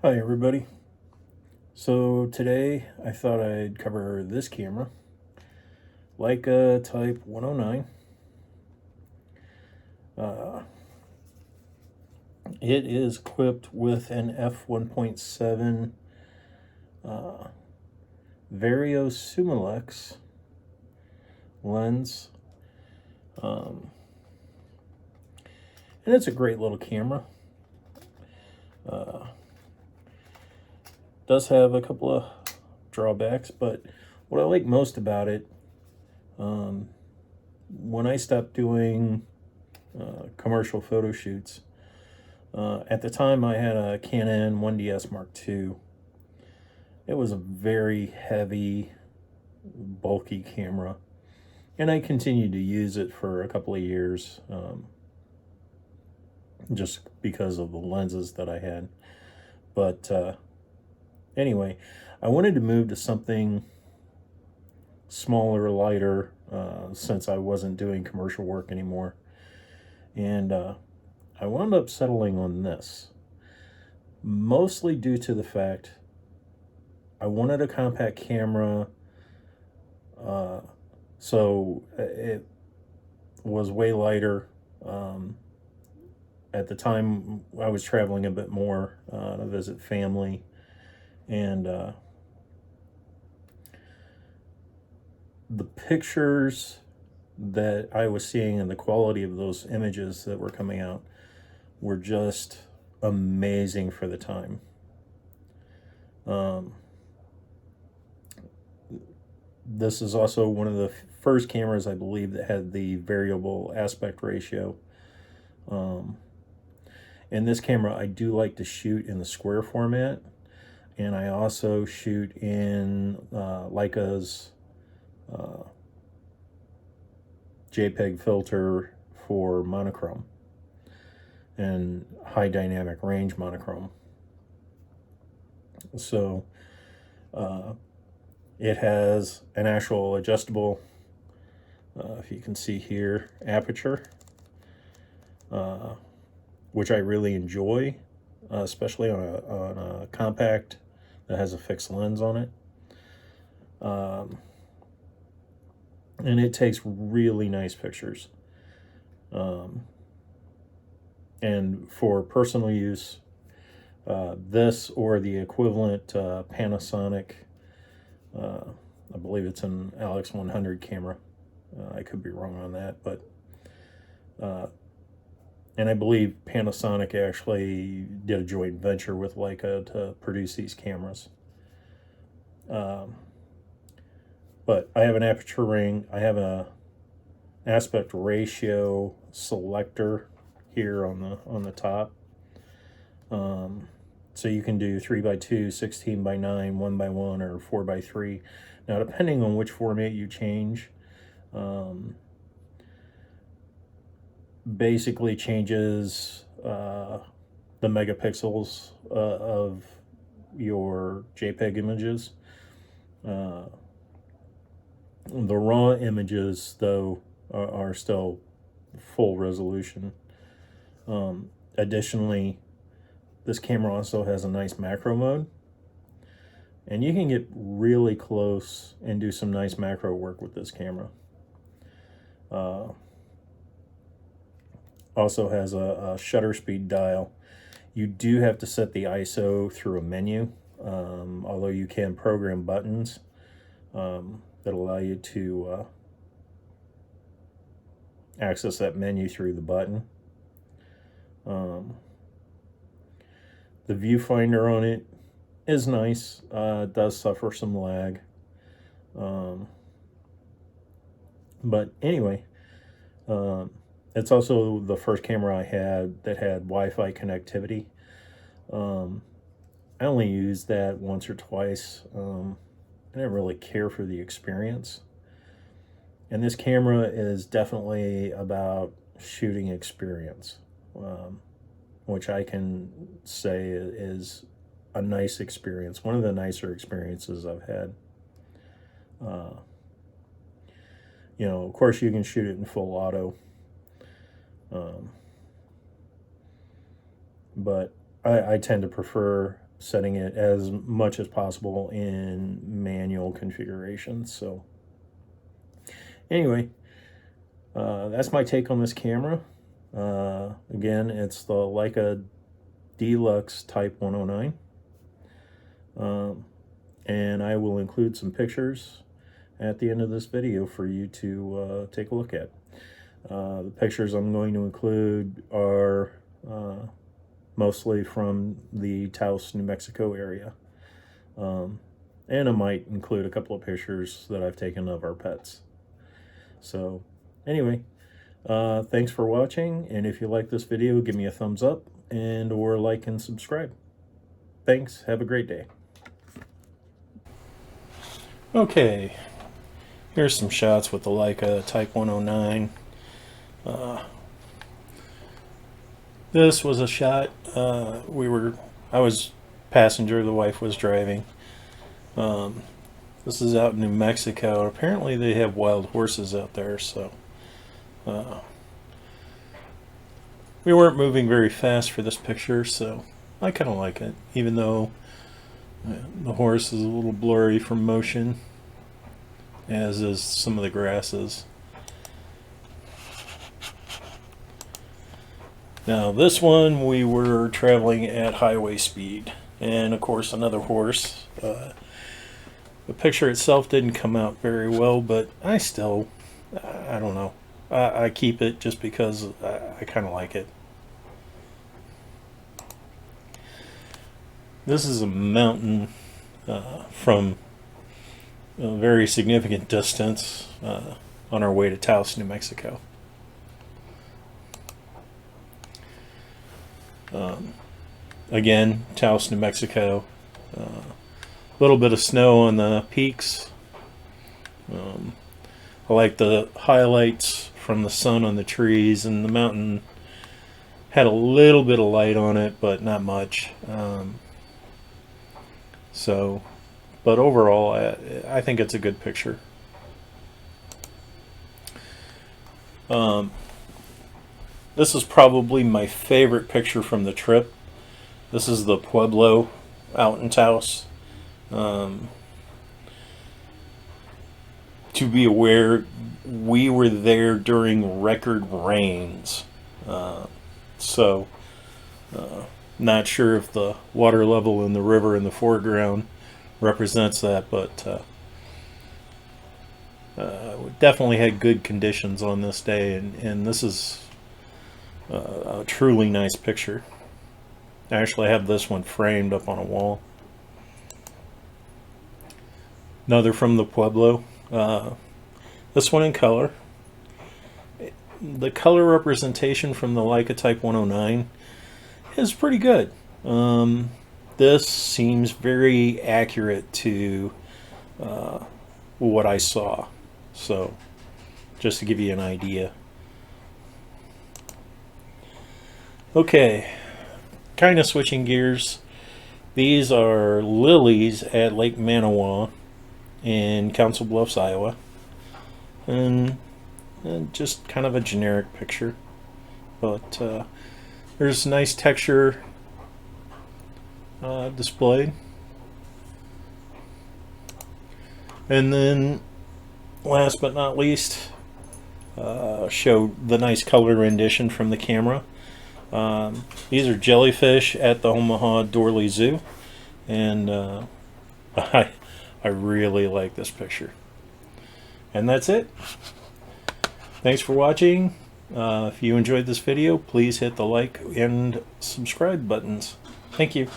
Hi everybody. So today I thought I'd cover this camera, Leica Type 109. Uh, it is equipped with an f1.7 Vario Sumilex lens, um, and it's a great little camera. Does have a couple of drawbacks, but what I like most about it, when I stopped doing commercial photo shoots, at the time I had a Canon 1DS Mark II. It was a very heavy, bulky camera, and I continued to use it for a couple of years, just because of the lenses that I had. But anyway, I wanted to move to something smaller, lighter, since I wasn't doing commercial work anymore. And I wound up settling on this, mostly due to the fact I wanted a compact camera, so it was way lighter. At the time, I was traveling a bit more to visit family, and the pictures that I was seeing and the quality of those images that were coming out were just amazing for the time. This is also one of the first cameras, I believe, that had the variable aspect ratio. In this camera, I do like to shoot in the square format, and I also shoot in Leica's JPEG filter for monochrome and high dynamic range monochrome. So it has an actual adjustable, if you can see here, aperture, which I really enjoy, especially on a compact that has a fixed lens on it. And it takes really nice pictures. And for personal use, this or the equivalent Panasonic, I believe it's an Alex 100 camera. I could be wrong on that, but and I believe Panasonic actually did a joint venture with Leica to produce these cameras. But I have an aperture ring. I have a aspect ratio selector here on the top. So you can do 3x2, 16x9, 1x1, or 4x3. Now, depending on which format you change, basically changes the megapixels of your JPEG images. The raw images, though, are still full resolution. Additionally, this camera also has a nice macro mode, and you can get really close and do some nice macro work with this camera. Also has a shutter speed dial. You do have to set the ISO through a menu, although you can program buttons that allow you to access that menu through the button. The viewfinder on it is nice. It does suffer some lag. But anyway, it's also the first camera I had that had Wi-Fi connectivity. I only used that once or twice. I didn't really care for the experience. And this camera is definitely about shooting experience, which I can say is a nice experience, one of the nicer experiences I've had. You know, of course, you can shoot it in full auto, but I tend to prefer setting it as much as possible in manual configuration. So anyway, that's my take on this camera. Again, it's the Leica D-Lux Type 109. And I will include some pictures at the end of this video for you to take a look at. The pictures I'm going to include are mostly from the Taos, New Mexico area. And I might include a couple of pictures that I've taken of our pets. So anyway, thanks for watching, and if you like this video, give me a thumbs up and or like and subscribe. Thanks, have a great day. Okay, here's some shots with the Leica Type 109. This was a shot. I was passenger, the wife was driving. This is out in New Mexico. Apparently they have wild horses out there, so we weren't moving very fast for this picture, so I kind of like it, even though the horse is a little blurry from motion, as is some of the grasses. Now this one, we were traveling at highway speed, and of course another horse. The picture itself didn't come out very well, but I don't know. I keep it just because I kind of like it. This is a mountain from a very significant distance on our way to Taos, New Mexico. Again, Taos, New Mexico. A little bit of snow on the peaks. I like the highlights from the sun on the trees, and the mountain had a little bit of light on it, but not much. But overall, I think it's a good picture. This is probably my favorite picture from the trip. This is the Pueblo out in Taos. To be aware, we were there during record rains. Not sure if the water level in the river in the foreground represents that, but we definitely had good conditions on this day, and this is a truly nice picture. I actually have this one framed up on a wall. Another from the Pueblo. This one in color. The color representation from the Leica Type 109 is pretty good. This seems very accurate to what I saw. So, just to give you an idea. Okay, kind of switching gears. These are lilies at Lake Manawa in Council Bluffs, Iowa. And just kind of a generic picture. But there's nice texture displayed. And then, last but not least, show the nice color rendition from the camera. These are jellyfish at the Omaha Dorley Zoo, and I really like this picture. And that's it. Thanks for watching. If you enjoyed this video, please hit the like and subscribe buttons. Thank you.